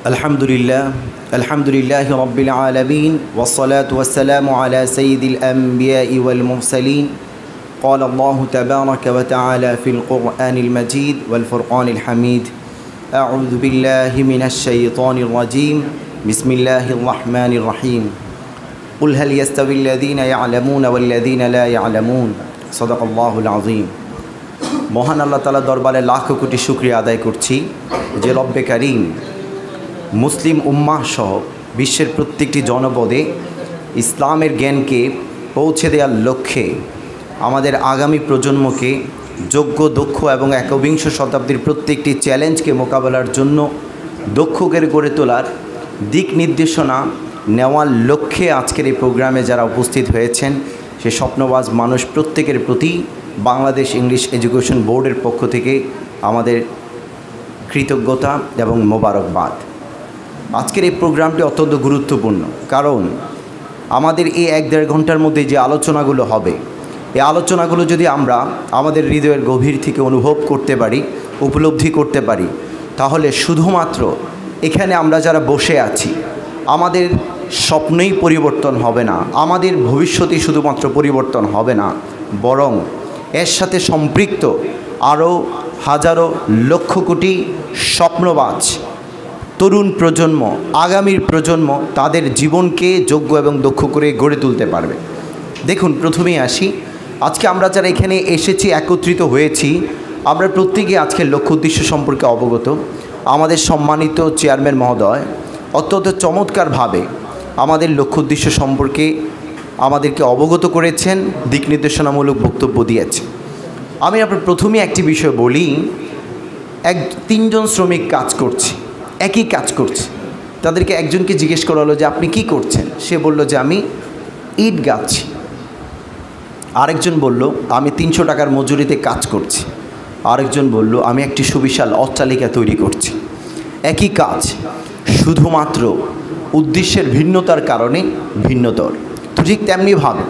अल्हम्दुलिल्लाह रब्बिल आलमीन वस्सलातु वस्सलामु अला सय्यिदिल अंबिया'i वल मुरसलीन क़ाल अल्लाहु तबारक व तआला फ़िल क़ुरआनिल मजीद वल फ़ुरक़ानिल हमीद अऊज़ु बिल्लाहि मिनश शैतानिर रजीम बिस्मिल्लाहिर रहमानिर रहीम क़ुल हल यस्तविल लज़ीना यअलमून वल लज़ीना ला यअलमून सदक़ल्लाहुल अज़ीम। महान अल्लाह ताआला दरबारे लाख कोटी शुक्रिया आदाय करছি যে রব্বে কারীম मुस्लिम उम्माह सह विश्वेर प्रत्येकटी जनपदे इस्लामेर ज्ञान के पौঁছে देওয়ার लक्ष्ये आमादेर आगामी प्रजन्मके योग्य दक्ष एवं एकविंश शताब्दीर प्रत्येकटी चैलेंज के मोकाबलार जन्य दक्षकेर गड़े तोलार दिक निर्देशना नेওয়ার लक्ष्ये आजकेर এই प्रोग्रामे যারা उपस्थित হয়েছেন সে স্বপ্নবাজ মানুষ প্রত্যেকের প্রতি বাংলাদেশ ইংলিশ এডুকেশন বোর্ডের পক্ষ থেকে আমাদের কৃতজ্ঞতা এবং মোবারকবাদ। আজকের এই প্রোগ্রামটি অত্যন্ত গুরুত্বপূর্ণ, কারণ আমাদের এই 1-1.5 ঘন্টার মধ্যে যে আলোচনাগুলো হবে, এই আলোচনাগুলো যদি আমরা আমাদের হৃদয়ের গভীর থেকে অনুভব করতে পারি, উপলব্ধি করতে পারি, তাহলে শুধুমাত্র এখানে আমরা যারা বসে আছি আমাদের স্বপ্নই পরিবর্তন হবে না, আমাদের ভবিষ্যৎই শুধুমাত্র পরিবর্তন হবে না, বরং এর সাথে সম্পৃক্ত আরও হাজারো লক্ষ কোটি স্বপ্নবাজ তরুণ প্রজন্ম, আগামীর প্রজন্ম তাদের জীবনকে যোগ্য এবং দক্ষ করে গড়ে তুলতে পারবে। দেখুন, প্রথমেই আসি, আজকে আমরা যারা এখানে এসেছি, একত্রিত হয়েছি, আমরা প্রত্যেকে আজকের লক্ষ্য উদ্দেশ্য সম্পর্কে অবগত। আমাদের সম্মানিত চেয়ারম্যান মহোদয় অত্যন্ত চমৎকারভাবে আমাদের লক্ষ্য উদ্দেশ্য সম্পর্কে আমাদেরকে অবগত করেছেন, দিক নির্দেশনামূলক বক্তব্য দিয়েছেন। আমি আপনার প্রথমেই একটি বিষয় বলি, 3জন শ্রমিক কাজ করছে, একই কাজ করছে। তাদেরকে একজনকে জিজ্ঞেস করা হলো যে আপনি কি করছেন, সে বলল যে আমি ইট গাচ্ছি। আরেকজন বলল আমি 300 টাকার মজুরিতে কাজ করছি। আরেকজন বলল আমি একটি সুবিশাল অট্টালিকা তৈরি করছি। একই কাজ, শুধুমাত্র উদ্দেশ্যের ভিন্নতার কারণে ভিন্নতর। তো ঠিক তেমনিভাবে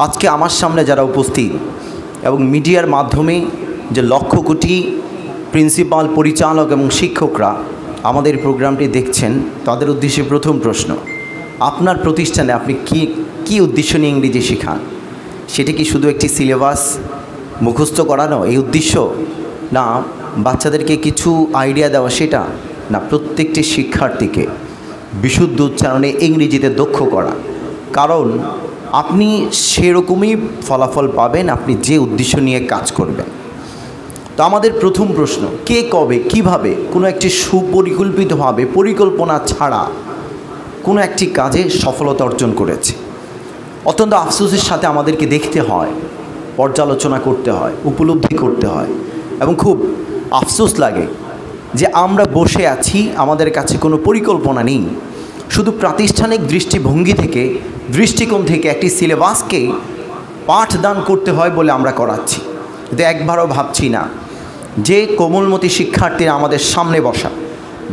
আজকে আমার সামনে যারা উপস্থিত এবং মিডিয়ার মাধ্যমে যে লক্ষ কোটি প্রিন্সিপাল, পরিচালক এবং শিক্ষকরা আমাদের প্রোগ্রামটি দেখছেন, তাদের উদ্দেশ্যে প্রথম প্রশ্ন, আপনার প্রতিষ্ঠানে আপনি কি উদ্দেশ্য নিয়ে ইংরেজি শেখান? সেটা কি শুধু একটি সিলেবাস মুখস্থ করানো এই উদ্দেশ্য, না বাচ্চাদেরকে কিছু আইডিয়া দেওয়া সেটা, না প্রত্যেকটি শিক্ষার্থীকে বিশুদ্ধ উচ্চারণে ইংরেজিতে দক্ষ করা? কারণ আপনি সেরকমই ফলাফল পাবেন আপনি যে উদ্দেশ্য নিয়ে কাজ করবেন। তো আমাদের প্রথম প্রশ্ন, কে কবে কিভাবে কোনো একটি সুপরিকল্পিতভাবে পরিকল্পনা ছাড়া কোনো একটি কাজে সফলতা অর্জন করেছে? অত্যন্ত আফসোসের সাথে আমাদেরকে দেখতে হয়, পর্যালোচনা করতে হয়, উপলব্ধি করতে হয়, এবং খুব আফসোস লাগে যে আমরা বসে আছি, আমাদের কাছে কোনো পরিকল্পনা নেই। শুধু প্রাতিষ্ঠানিক দৃষ্টিকোণ থেকে একটি সিলেবাসকে পাঠদান করতে হয় বলে আমরা করাচ্ছি, কিন্তু একবারও ভাবছি না যে কোমলমতি শিক্ষার্থীরা আমাদের সামনে বসা,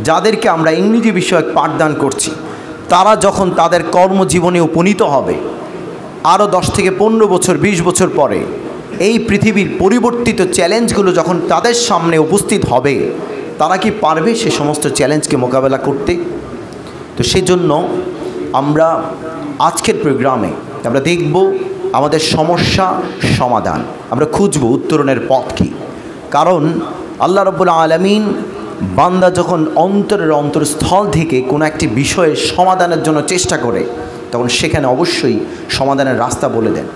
যাদেরকে আমরা ইংরেজি বিষয়ক পাঠদান করছি, তারা যখন তাদের কর্মজীবনে উপনীত হবে আরও 10 থেকে 15 বছর 20 বছর পরে, এই পৃথিবীর পরিবর্তিত চ্যালেঞ্জগুলো যখন তাদের সামনে উপস্থিত হবে, তারা কি পারবে সে সমস্ত চ্যালেঞ্জকে মোকাবেলা করতে? তো সেজন্য আমরা আজকের প্রোগ্রামে আমরা দেখব আমাদের সমস্যা সমাধান, আমরা খুঁজব উত্তরণের পথ কী। কারণ আল্লাহ রাব্বুল আলামিন বান্দা যখন অন্তরস্থল থেকে কোনো একটি বিষয়ের সমাধানের জন্য চেষ্টা করে, তখন সেখানে অবশ্যই সমাধানের রাস্তা বলে দেন।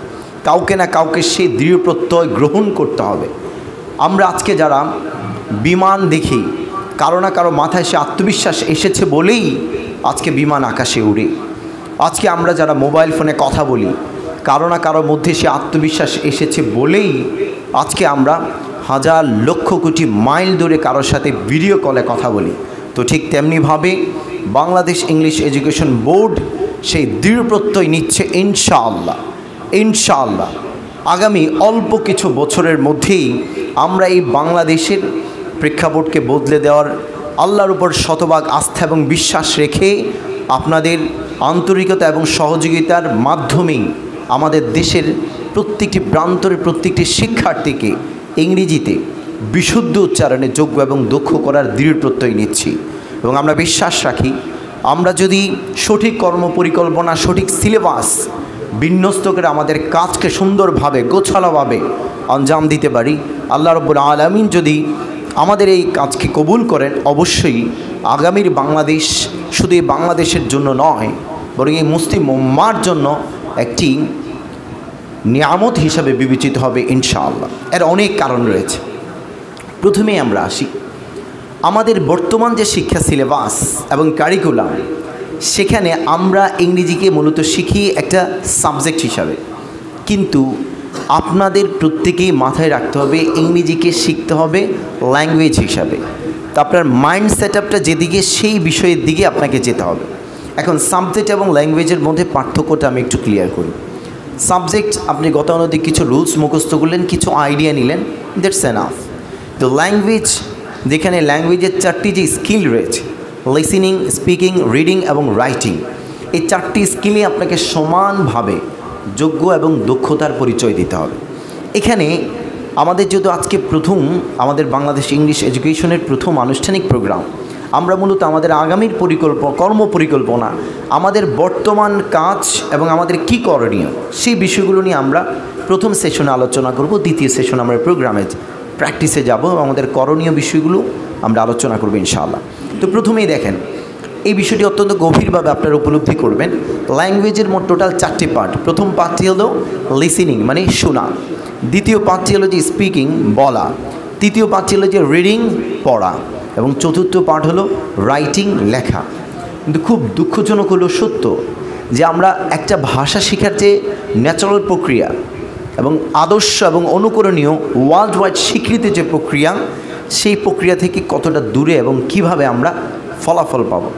কাউকে না কাউকে সেই দৃঢ় প্রত্যয় গ্রহণ করতে হবে। আমরা আজকে যারা বিমান দেখি, কারো না কারো মাথায় সে আত্মবিশ্বাস এসেছে বলেই আজকে বিমান আকাশে উড়ে। আজকে আমরা যারা মোবাইল ফোনে কথা বলি, কারো না কারোর মধ্যে সে আত্মবিশ্বাস এসেছে বলেই আজকে আমরা হাজার লক্ষ কোটি মাইল দূরে কারোর সাথে ভিডিও কলে কথা বলি। তো ঠিক তেমনিভাবে বাংলাদেশ ইংলিশ এডুকেশন বোর্ড সেই দৃঢ় প্রত্যয় নিচ্ছে ইনশাআল্লাহ আগামী অল্প কিছু বছরের মধ্যেই আমরা এই বাংলাদেশের প্রেক্ষাপটকে বদলে দেওয়ার আল্লাহর উপর শতভাগ আস্থা এবং বিশ্বাস রেখে আপনাদের আন্তরিকতা এবং সহযোগিতার মাধ্যমেই আমাদের দেশের প্রত্যেকটি প্রান্তরের প্রত্যেকটি শিক্ষার্থীকে ইংরেজিতে বিশুদ্ধ উচ্চারণে যোগ্য এবং দক্ষ করার দৃঢ় প্রত্যয় নিচ্ছি। এবং আমরা বিশ্বাস রাখি আমরা যদি সঠিক কর্মপরিকল্পনা, সঠিক সিলেবাস বিন্যস্ত করে আমাদের কাজকে সুন্দরভাবে গোছালোভাবে আঞ্জাম দিতে পারি, আল্লাহ রাব্বুল আলামিন যদি আমাদের এই কাজকে কবুল করেন, অবশ্যই আগামীর বাংলাদেশ শুধু এই বাংলাদেশের জন্য নয়, বরং এই মুসলিম উম্মার জন্য একটি নিয়ামত হিসাবে বিবেচিত হবে ইনশাআল্লাহ। এর অনেক কারণ রয়েছে। প্রথমেই আমরা আসি, আমাদের বর্তমান যে শিক্ষা সিলেবাস এবং কারিকুলাম, সেখানে আমরা ইংরেজিকে মূলত শিখি একটা সাবজেক্ট হিসাবে, কিন্তু আপনাদের প্রত্যেকেই মাথায় রাখতে হবে ইংরেজিকে শিখতে হবে ল্যাঙ্গুয়েজ হিসাবে। তো আপনার মাইন্ড সেট আপটা যেদিকে, সেই বিষয়ের দিকে আপনাকে যেতে হবে। এখন সাবজেক্ট এবং ল্যাঙ্গুয়েজের মধ্যে পার্থক্যটা আমি একটু ক্লিয়ার করি। সাবজেক্ট আপনি গতানুগতিক কিছু রুলস মুখস্থ করলেন, কিছু আইডিয়া নিলেন, দ্যাটস এনাফ। তো ল্যাঙ্গুয়েজ, যেখানে ল্যাঙ্গুয়েজের 4টি যে স্কিল রয়েছে, লিসেনিং, স্পিকিং, রিডিং এবং রাইটিং, এই 4টি স্কিলে আপনাকে সমানভাবে যোগ্য এবং দক্ষতার পরিচয় দিতে হবে। এখানে আমাদের যেহেতু আজকে প্রথম আমাদের বাংলাদেশ ইংলিশ এডুকেশনের প্রথম আনুষ্ঠানিক প্রোগ্রাম, আমরা মূলত আমাদের আগামীর কর্মপরিকল্পনা, আমাদের বর্তমান কাজ এবং আমাদের কী করণীয়, সেই বিষয়গুলো নিয়ে আমরা প্রথম সেশনে আলোচনা করব। দ্বিতীয় সেশন আমরা প্রোগ্রামে প্র্যাকটিসে যাব এবং আমাদের করণীয় বিষয়গুলো আমরা আলোচনা করব ইনশাআল্লাহ। তো প্রথমেই দেখেন, এই বিষয়টি অত্যন্ত গভীরভাবে আপনারা উপলব্ধি করবেন। ল্যাঙ্গুয়েজের মোট টোটাল 4টি পার্ট। প্রথম পার্টটি হলো লিসেনিং, মানে শোনা। দ্বিতীয় পার্টটি হলো যে স্পিকিং, বলা। তৃতীয় পার্টটি হলো যে রিডিং, পড়া। এবং চতুর্থ পার্ট হলো রাইটিং, লেখা। কিন্তু খুব দুঃখজনক হলো সত্য যে আমরা একটা ভাষা শেখার যে ন্যাচারাল প্রক্রিয়া এবং আদর্শ এবং অনুকরণীয় ওয়ার্ল্ড ওয়াইড স্বীকৃত যে প্রক্রিয়া, সেই প্রক্রিয়া থেকে কতটা দূরে এবং কিভাবে আমরা ফলাফল পাবো।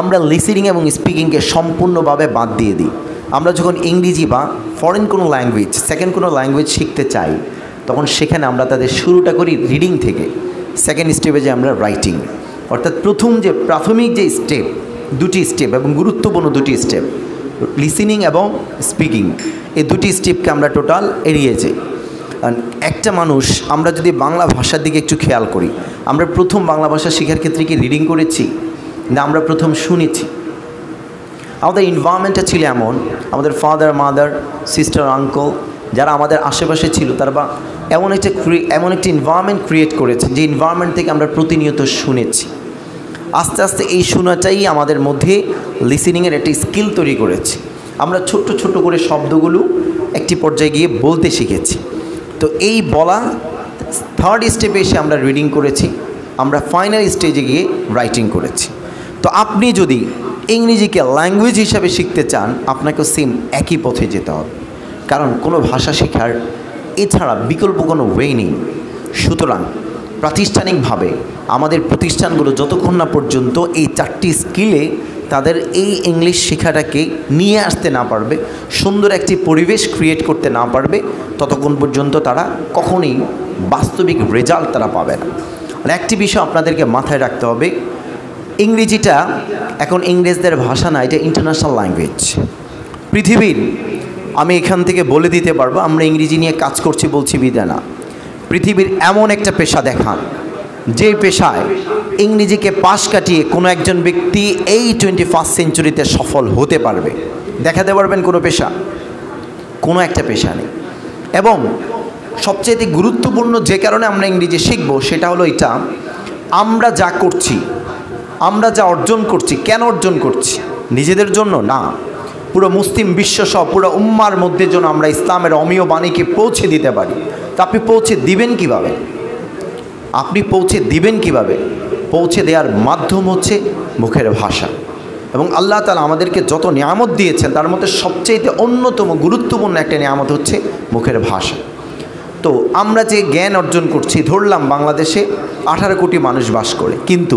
আমরা লিসেনিং এবং স্পিকিংকে সম্পূর্ণভাবে বাদ দিয়ে দিই। আমরা যখন ইংরেজি বা ফরেন কোনো ল্যাঙ্গুয়েজ, সেকেন্ড কোনো ল্যাঙ্গুয়েজ শিখতে চাই, তখন সেখানে আমরা তাদের শুরুটা করি রিডিং থেকে, সেকেন্ড স্টেপে যে আমরা রাইটিং। অর্থাৎ প্রথম যে প্রাথমিক যে স্টেপ, 2টি স্টেপ এবং গুরুত্বপূর্ণ 2টি স্টেপ, লিসেনিং এবং স্পিকিং, এই 2টি স্টেপকে আমরা টোটাল এড়িয়ে যাই। একটা মানুষ, আমরা যদি বাংলা ভাষার দিকে একটু খেয়াল করি, আমরা প্রথম বাংলা ভাষা শেখার ক্ষেত্রে কি রিডিং করেছি না আমরা প্রথম শুনেছি? আমাদের এনভায়রনমেন্টটা ছিল এমন, আমাদের ফাদার, মাদার, সিস্টার, আঙ্কল যারা আমাদের আশেপাশে ছিল, তারা বা এমন একটি এনভায়রনমেন্ট ক্রিয়েট করেছে যে এনভায়রনমেন্ট থেকে আমরা প্রতিনিয়ত শুনেছি। আস্তে আস্তে এই শোনাটাই আমাদের মধ্যে লিসেনিংয়ের একটি স্কিল তৈরি করেছে। আমরা ছোট্ট ছোট্ট করে শব্দগুলো একটি পর্যায়ে গিয়ে বলতে শিখেছি। তো এই বলা, থার্ড স্টেপে এসে আমরা রিডিং করেছি, আমরা ফাইনাল স্টেজে গিয়ে রাইটিং করেছি। তো আপনি যদি ইংরেজিকে ল্যাঙ্গুয়েজ হিসাবে শিখতে চান, আপনাকেও সেম একই পথে যেতে হবে, কারণ কোনো ভাষা শেখার এছাড়া বিকল্প কোনো ওয়ে নেই। সুতরাং প্রাতিষ্ঠানিকভাবে আমাদের প্রতিষ্ঠানগুলো যতক্ষণ না পর্যন্ত এই 4টি স্কিলে তাদের এই ইংলিশ শেখাটাকে নিয়ে আসতে না পারবে, সুন্দর একটি পরিবেশ ক্রিয়েট করতে না পারবে, ততক্ষণ পর্যন্ত তারা কখনোই বাস্তবিক রেজাল্ট তারা পাবে না। আর একটি বিষয় আপনাদেরকে মাথায় রাখতে হবে, ইংরেজিটা এখন ইংরেজদের ভাষা না, এটা ইন্টারন্যাশনাল ল্যাঙ্গুয়েজ। পৃথিবীর, আমি এখান থেকে বলে দিতে পারবো, আমরা ইংরেজি নিয়ে কাজ করছি বলছি বিদা না, পৃথিবীর এমন একটা পেশা দেখান যে পেশায় ইংরেজিকে পাশ কাটিয়ে কোনো একজন ব্যক্তি এই 21st সেঞ্চুরিতে সফল হতে পারবে। দেখাতে পারবেন কোনো পেশা? কোনো একটা পেশা নেই। এবং সবচেয়ে গুরুত্বপূর্ণ যে কারণে আমরা ইংরেজি শিখব, সেটা হলো এটা, আমরা যা করছি, আমরা যা অর্জন করছি, কেন অর্জন করছি? নিজেদের জন্য না, পুরো মুসলিম বিশ্বসহ পুরো উম্মার মধ্যে যেন আমরা ইসলামের অমীয় বাণীকে পৌঁছে দিতে পারি। তা আপনি পৌঁছে দিবেন কিভাবে? পৌঁছে দেওয়ার মাধ্যম হচ্ছে মুখের ভাষা। এবং আল্লাহ তাআলা আমাদেরকে যত নিয়ামত দিয়েছেন, তার মধ্যে সবচেয়ে অন্যতম গুরুত্বপূর্ণ একটা নিয়ামত হচ্ছে মুখের ভাষা। তো আমরা যে জ্ঞান অর্জন করছি, ধরলাম বাংলাদেশে 18 কোটি মানুষ বাস করে, কিন্তু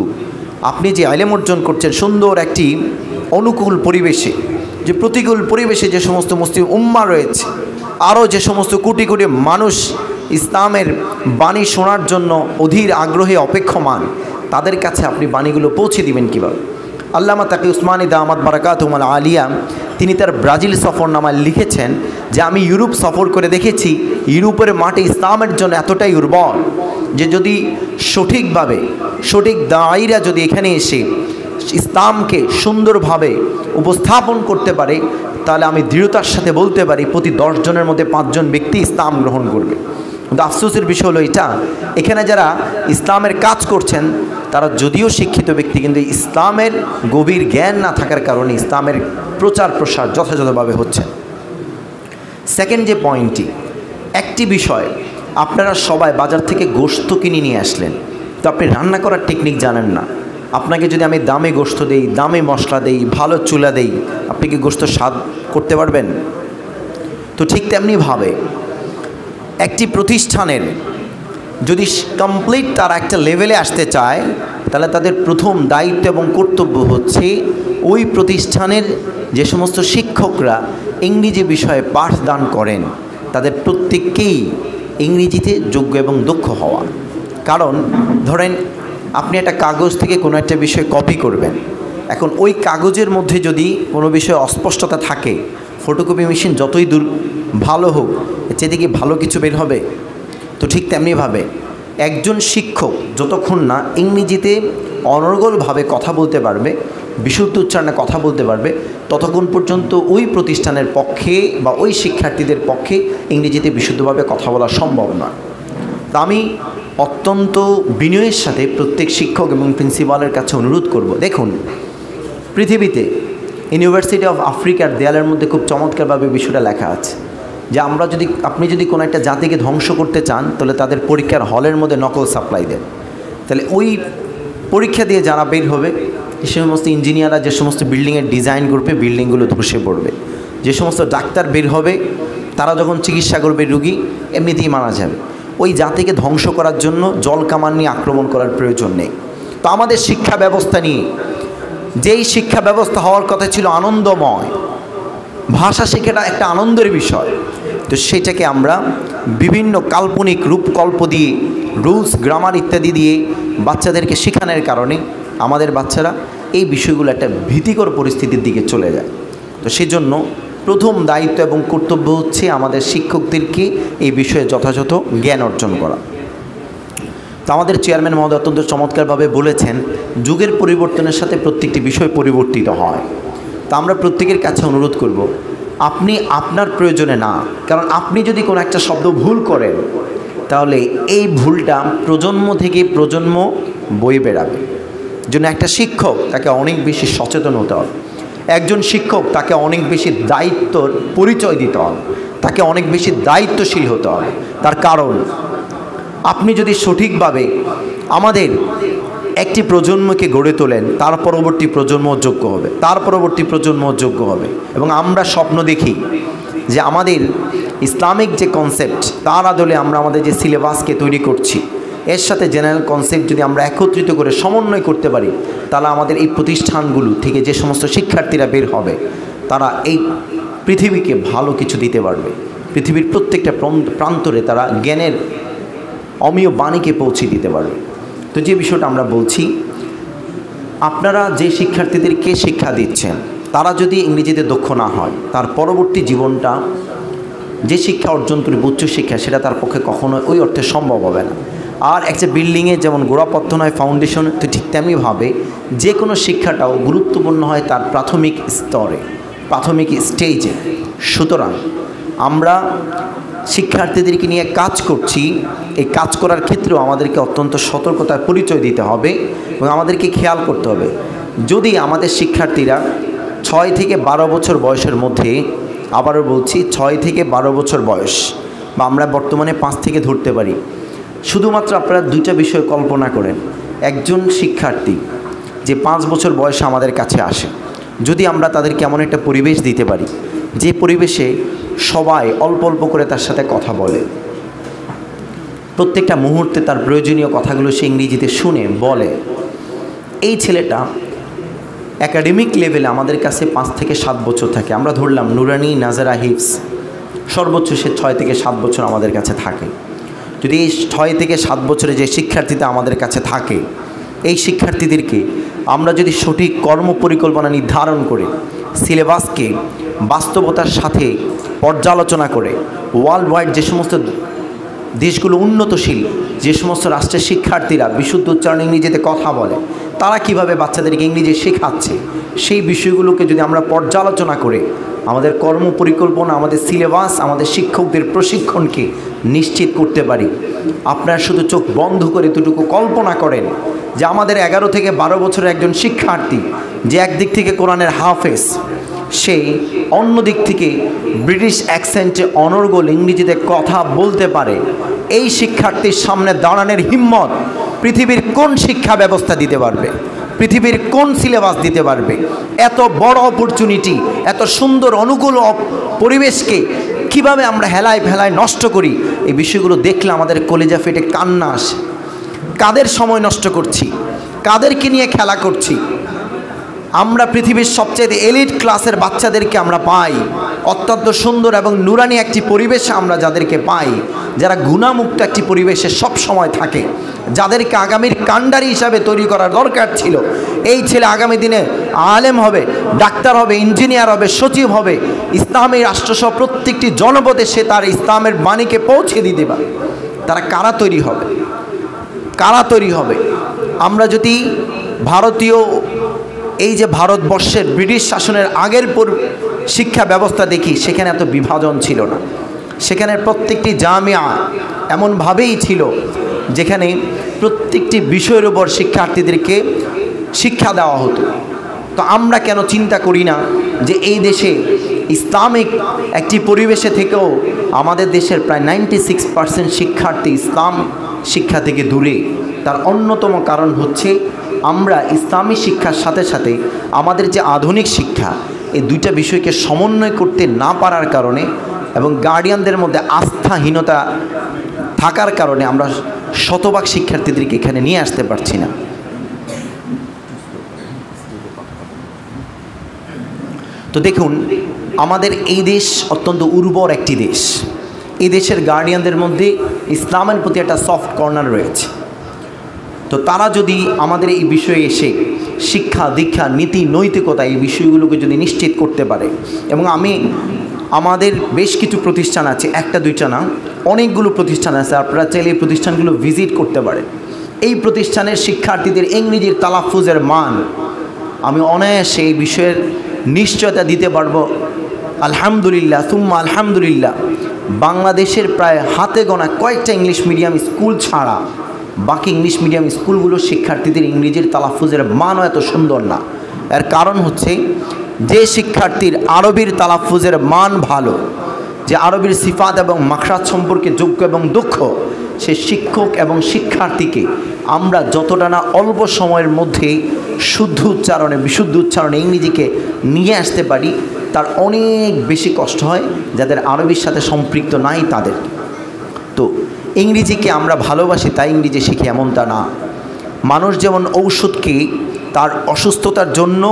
আপনি যে ইলম অর্জন করছেন সুন্দর একটি অনুকূল পরিবেশে, যে প্রতিকূল পরিবেশে যে সমস্ত মুসলিম উম্মাহ রয়েছে, আরও যে সমস্ত কোটি কোটি মানুষ ইসলামের বাণী শোনার জন্য অধীর আগ্রহে অপেক্ষমান, তাদের কাছে আপনি বাণীগুলো পৌঁছে দিবেন কীভাবে? আল্লামা তাকি উসমানী দামাত বারাকাতুহুল আলিয়া তিনি তার ব্রাজিল সফরনামায় লিখেছেন যে আমি ইউরোপ সফর করে দেখেছি, ইউরোপের মাটি ইসলামের জন্য এতটাই উর্বর যে যদি সঠিকভাবে সঠিক দায়ীরা যদি এখানে এসে ইসলামকে সুন্দরভাবে উপস্থাপন করতে পারে, তাহলে আমি দৃঢ়তার সাথে বলতে পারি প্রতি 10 জনের মধ্যে 5 জন ব্যক্তি ইসলাম গ্রহণ করবে। কিন্তু আফসোসের বিষয় হলো এটা, এখানে যারা ইসলামের কাজ করছেন তারা যদিও শিক্ষিত ব্যক্তি, কিন্তু ইসলামের গভীর জ্ঞান না থাকার কারণে ইসলামের প্রচার প্রসার যথাযথভাবে হচ্ছে। সেকেন্ড যে পয়েন্টটি, একটি বিষয়, আপনারা সবাই বাজার থেকে গোশত কিনে নিয়ে আসলেন, তো আপনি রান্না করার টেকনিক জানেন না। আপনাকে যদি আমি দামে গোশত দেই, দামে মশলা দেই, ভালো চুলা দেই, আপনি কি গোশত স্বাদ করতে পারবেন? তো ঠিক তেমনিভাবে একটি প্রতিষ্ঠানের যদি কমপ্লিট তারা একটা লেভেলে আসতে চায়, তাহলে তাদের প্রথম দায়িত্ব এবং কর্তব্য হচ্ছে ওই প্রতিষ্ঠানের যে সমস্ত শিক্ষকরা ইংরেজি বিষয়ে পাঠদান করেন তাদের প্রত্যেককেই ইংরেজিতে যোগ্য এবং দক্ষ হওয়া। কারণ ধরেন আপনি একটা কাগজ থেকে কোনো একটা বিষয় কপি করবেন, এখন ওই কাগজের মধ্যে যদি কোনো বিষয়ে অস্পষ্টতা থাকে, ফটোকপি মেশিন যতই ভালো হোক, এর চেয়ে কি ভালো কিছু বের হবে? তো ঠিক তেমনিভাবে একজন শিক্ষক যতক্ষণ না ইংরেজিতে অনর্গলভাবে কথা বলতে পারবে, বিশুদ্ধ উচ্চারণে কথা বলতে পারবে, ততক্ষণ পর্যন্ত ওই প্রতিষ্ঠানের পক্ষে বা ওই শিক্ষার্থীদের পক্ষে ইংরেজিতে বিশুদ্ধভাবে কথা বলা সম্ভব নয়। তা আমি অত্যন্ত বিনয়ের সাথে প্রত্যেক শিক্ষক এবং প্রিন্সিপালের কাছে অনুরোধ করব, দেখুন পৃথিবীতে ইউনিভার্সিটি অফ আফ্রিকার দেয়ালের মধ্যে খুব চমৎকারভাবে বিষয়টা লেখা আছে যে আপনি যদি কোনো একটা জাতিকে ধ্বংস করতে চান, তাহলে তাদের পরীক্ষার হলের মধ্যে নকল সাপ্লাই দেন। তাহলে ওই পরীক্ষা দিয়ে যারা বের হবে, সে সমস্ত ইঞ্জিনিয়াররা যে সমস্ত বিল্ডিংয়ের ডিজাইন করবে, বিল্ডিংগুলো ধসে পড়বে। যে সমস্ত ডাক্তার বের হবে, তারা যখন চিকিৎসা করবে রুগী, এমনিতেই মারা যাবে। ওই জাতিকে ধ্বংস করার জন্য জল কামান নিয়ে আক্রমণ করার প্রয়োজন নেই। তো আমাদের শিক্ষা ব্যবস্থা নিয়ে যেই শিক্ষা ব্যবস্থা হওয়ার কথা ছিল আনন্দময়, ভাষা শেখাটা একটা আনন্দের বিষয়, তো সেটাকে আমরা বিভিন্ন কাল্পনিক রূপকল্প দিয়ে, রুলস গ্রামার ইত্যাদি দিয়ে বাচ্চাদেরকে শেখানোর কারণে আমাদের বাচ্চারা এই বিষয়গুলো একটা ভীতিকর পরিস্থিতির দিকে চলে যায়। তো সেজন্য প্রথম দায়িত্ব এবং কর্তব্য হচ্ছে আমাদের শিক্ষকদেরকে এই বিষয়ে যথাযথ জ্ঞান অর্জন করা। তো আমাদের চেয়ারম্যান মহোদয় অত্যন্ত চমৎকারভাবে বলেছেন, যুগের পরিবর্তনের সাথে প্রত্যেকটি বিষয় পরিবর্তিত হয়। তা আমরা প্রত্যেকের কাছে অনুরোধ করব, আপনি আপনার প্রয়োজনে না, কারণ আপনি যদি কোনো একটা শব্দ ভুল করেন তাহলে এই ভুলটা প্রজন্ম থেকে প্রজন্ম বয়ে বেড়াবে। জন্য একটা শিক্ষক তাকে অনেক বেশি সচেতন হতে হবে, একজন শিক্ষক তাকে অনেক বেশি দায়িত্বর পরিচয় দিতে হবে, তাকে অনেক বেশি দায়িত্বশীল হতে হবে। তার কারণ আপনি যদি সঠিকভাবে আমাদের একটি প্রজন্মকে গড়ে তোলেন, তার পরবর্তী প্রজন্ম যোগ্য হবে, তার পরবর্তী প্রজন্ম যোগ্য হবে। এবং আমরা স্বপ্ন দেখি যে আমাদের ইসলামিক যে কনসেপ্ট, তার আদলে আমরা আমাদের যে সিলেবাসকে তৈরি করছি, এর সাথে জেনারেল কনসেপ্ট যদি আমরা একত্রিত করে সমন্বয় করতে পারি, তাহলে আমাদের এই প্রতিষ্ঠানগুলো থেকে যে সমস্ত শিক্ষার্থীরা বের হবে, তারা এই পৃথিবীকে ভালো কিছু দিতে পারবে। পৃথিবীর প্রত্যেকটা প্রান্তরে তারা জ্ঞানের অমীয় বাণীকে পৌঁছে দিতে পারবে। তো যে বিষয়টা আমরা বলছি, আপনারা যে শিক্ষার্থীদেরকে শিক্ষা দিচ্ছেন, তারা যদি ইংরেজিতে দক্ষ না হয়, তার পরবর্তী জীবনটা যে শিক্ষা অর্জন করবে, উচ্চশিক্ষা, সেটা তার পক্ষে কখনো ওই অর্থে সম্ভব হবে না। আর একটা বিল্ডিংয়ে যেমন গোড়াপত্তন হয় ফাউন্ডেশন, তো ঠিক তেমনিভাবে যে কোনো শিক্ষাটাও গুরুত্বপূর্ণ হয় তার প্রাথমিক স্তরে, প্রাথমিক স্টেজে। সুতরাং আমরা শিক্ষার্থীদেরকে নিয়ে কাজ করছি, এই কাজ করার ক্ষেত্রেও আমাদেরকে অত্যন্ত সতর্কতার পরিচয় দিতে হবে এবং আমাদেরকে খেয়াল করতে হবে, যদি আমাদের শিক্ষার্থীরা 6 থেকে 12 বছর বয়সের মধ্যে, আবারও বলছি 6 থেকে 12 বছর বয়স, বা আমরা বর্তমানে 5 থেকে ধরতে পারি, শুধুমাত্র আপনারা দুইটা বিষয় কল্পনা করেন। একজন শিক্ষার্থী যে 5 বছর বয়সে আমাদের কাছে আসে, যদি আমরা তাদেরকে এমন একটা পরিবেশ দিতে পারি যে পরিবেশে সবাই অল্প অল্প করে তার সাথে কথা বলে, প্রত্যেকটা মুহূর্তে তার প্রয়োজনীয় কথাগুলো সে ইংরেজিতে শুনে বলে, এই ছেলেটা একাডেমিক লেভেলে আমাদের কাছে 5 থেকে 7 বছর থাকে। আমরা ধরলাম নুরানি, নাজারা, হিফস, সর্বোচ্চ সে 6 থেকে 7 বছর আমাদের কাছে থাকে। যদি এই 6 থেকে 7 বছরে যে শিক্ষার্থীটা আমাদের কাছে থাকে, এই শিক্ষার্থীদেরকে আমরা যদি সঠিক কর্ম পরিকল্পনা নির্ধারণ করে সিলেবাসকে বাস্তবতার সাথে পর্যালোচনা করে ওয়ার্ল্ড ওয়াইড যে সমস্ত দেশগুলো উন্নতশীল, যে সমস্ত রাষ্ট্রের শিক্ষার্থীরা বিশুদ্ধ উচ্চারণ ইংরেজিতে কথা বলে, তারা কিভাবে বাচ্চাদেরকে ইংরেজি শেখাচ্ছে, সেই বিষয়গুলোকে যদি আমরা পর্যালোচনা করে আমাদের কর্ম পরিকল্পনা, আমাদের সিলেবাস, আমাদের শিক্ষকদের প্রশিক্ষণকে নিশ্চিত করতে পারি। আপনারা শুধু চোখ বন্ধ করে এতটুকু কল্পনা করেন যে আমাদের 11 থেকে 12 বছরের একজন শিক্ষার্থী যে একদিক থেকে কোরআনের হাফেজ, সে অন্য দিক থেকে ব্রিটিশ অ্যাকসেন্টে অনর্গল ইংরেজিতে কথা বলতে পারে, এই শিক্ষার্থীর সামনে দাঁড়ানোর হিম্মত পৃথিবীর কোন শিক্ষা ব্যবস্থা দিতে পারবে? পৃথিবীর কোন সিলেবাস দিতে পারবে? এত বড় অপরচুনিটি, এত সুন্দর অনুকূল পরিবেশকে কিভাবে আমরা হেলায় ফেলায় নষ্ট করি? এই বিষয়গুলো দেখলে আমাদের কলেজা ফেটে কান্না আসে। কাদের সময় নষ্ট করছি? কাদেরকে নিয়ে খেলা করছি? আমরা পৃথিবীর সবচেয়ে এলিট ক্লাসের বাচ্চাদেরকে আমরা পাই, অত্যন্ত সুন্দর এবং নুরানি একটি পরিবেশে আমরা যাদেরকে পাই, যারা গুণামুক্ত একটি পরিবেশে সব সময় থাকে, যাদেরকে আগামীর কাণ্ডারি হিসাবে তৈরি করার দরকার ছিল। এই ছেলে আগামী দিনে আলেম হবে, ডাক্তার হবে, ইঞ্জিনিয়ার হবে, সচিব হবে, ইসলামী রাষ্ট্রসহ প্রত্যেকটি জনপদে সে তার ইসলামের বাণীকে পৌঁছে দিতে পারে। তারা কারা তৈরি হবে? কারা তৈরি হবে? আমরা যদি ভারতীয় এই যে ভারতবর্ষের ব্রিটিশ শাসনের আগের শিক্ষা ব্যবস্থা দেখি, সেখানে এত বিভাজন ছিল না। সেখানে প্রত্যেকটি জামিয়া এমনভাবেই ছিল যেখানে প্রত্যেকটি বিষয়ের উপর শিক্ষার্থীদেরকে শিক্ষা দেওয়া হতো। তো আমরা কেন চিন্তা করি না যে এই দেশে ইসলামিক একটি পরিবেশে থেকেও আমাদের দেশের প্রায় 96% শিক্ষার্থী ইসলাম শিক্ষা থেকে দূরে? তার অন্যতম কারণ হচ্ছে আমরা ইসলামী শিক্ষার সাথে সাথে আমাদের যে আধুনিক শিক্ষা, এই দুইটা বিষয়কে সমন্বয় করতে না পারার কারণে এবং গার্ডিয়ানদের মধ্যে আস্থাহীনতা থাকার কারণে আমরা শতভাগ শিক্ষার্থীদেরকে এখানে নিয়ে আসতে পারছি না। তো দেখুন, আমাদের এই দেশ অত্যন্ত উর্বর একটি দেশ। এই দেশের গার্ডিয়ানদের মধ্যে ইসলামের প্রতি একটা সফট কর্নার রয়েছে। তো তারা যদি আমাদের এই বিষয়ে এসে শিক্ষা, দীক্ষা, নীতি, নৈতিকতা এই বিষয়গুলোকে যদি নিশ্চিত করতে পারে, এবং আমাদের বেশ কিছু প্রতিষ্ঠান আছে, একটা দুইটা না, অনেকগুলো প্রতিষ্ঠান আছে, আপনারা চাইলে এই প্রতিষ্ঠানগুলো ভিজিট করতে পারেন। এই প্রতিষ্ঠানের শিক্ষার্থীদের ইংরেজির তালাফুজের মান আমি অনায়াসে এই বিষয়ের নিশ্চয়তা দিতে পারবো। আলহামদুলিল্লাহ সুম্মা আলহামদুলিল্লাহ, বাংলাদেশের প্রায় হাতে গোনা কয়েকটা ইংলিশ মিডিয়াম স্কুল ছাড়া বাকি ইংলিশ মিডিয়াম স্কুলগুলোর শিক্ষার্থীদের ইংরেজির তালাফুজের মানও এত সুন্দর না। এর কারণ হচ্ছে যে শিক্ষার্থীর আরবির তালাফুজের মান ভালো, যে আরবির সিফাত এবং মাখরাজ সম্পর্কে যোগ্য এবং দক্ষ, সে শিক্ষক এবং শিক্ষার্থীকে আমরা যতটা না অল্প সময়ের মধ্যে শুদ্ধ উচ্চারণে, বিশুদ্ধ উচ্চারণে ইংরেজিকে নিয়ে আসতে পারি, তার অনেক বেশি কষ্ট হয় যাদের আরবির সাথে সম্পৃক্ত নাই তাদের। তো ইংরেজিকে আমরা ভালোবাসি তাই ইংরেজি শিখি এমনটা না। মানুষ যেমন ঔষধকে তার অসুস্থতার জন্য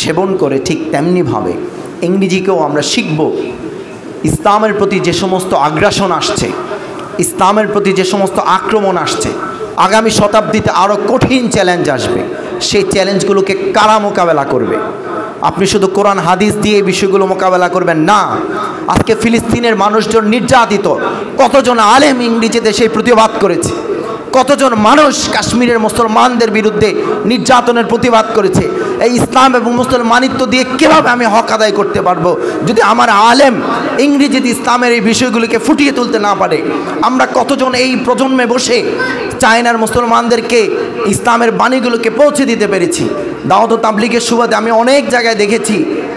সেবন করে, ঠিক তেমনিভাবে ইংরেজিকেও আমরা শিখব। ইসলামের প্রতি যে সমস্ত আগ্রাসন আসছে, ইসলামের প্রতি যে সমস্ত আক্রমণ আসছে, আগামী শতাব্দীতে আরও কঠিন চ্যালেঞ্জ আসবে, সেই চ্যালেঞ্জগুলোকে কারা মোকাবেলা করবে? আপনি শুধু কোরআন হাদিস দিয়ে এই বিষয়গুলো মোকাবেলা করবেন না। আজকে ফিলিস্তিনের মানুষজন নির্যাতিত, কতজন আলেম ইংরেজিতে সেই প্রতিবাদ করেছে, কতজন মানুষ কাশ্মীরের মুসলমানদের বিরুদ্ধে নির্যাতনের প্রতিবাদ করেছে। এই ইসলাম এবং মুসলমানিত্ব দিয়ে কীভাবে আমি হক আদায় করতে পারবো যদি আমার আলেম ইংরেজিতে ইসলামের এই বিষয়গুলিকে ফুটিয়ে তুলতে না পারে? আমরা কতজন এই প্রজন্মে বসে চায়নার মুসলমানদেরকে ইসলামের বাণীগুলোকে পৌঁছে দিতে পেরেছি? দাওয়াত ও তাবলীগের সুবাদে আমি অনেক জায়গায় দেখেছি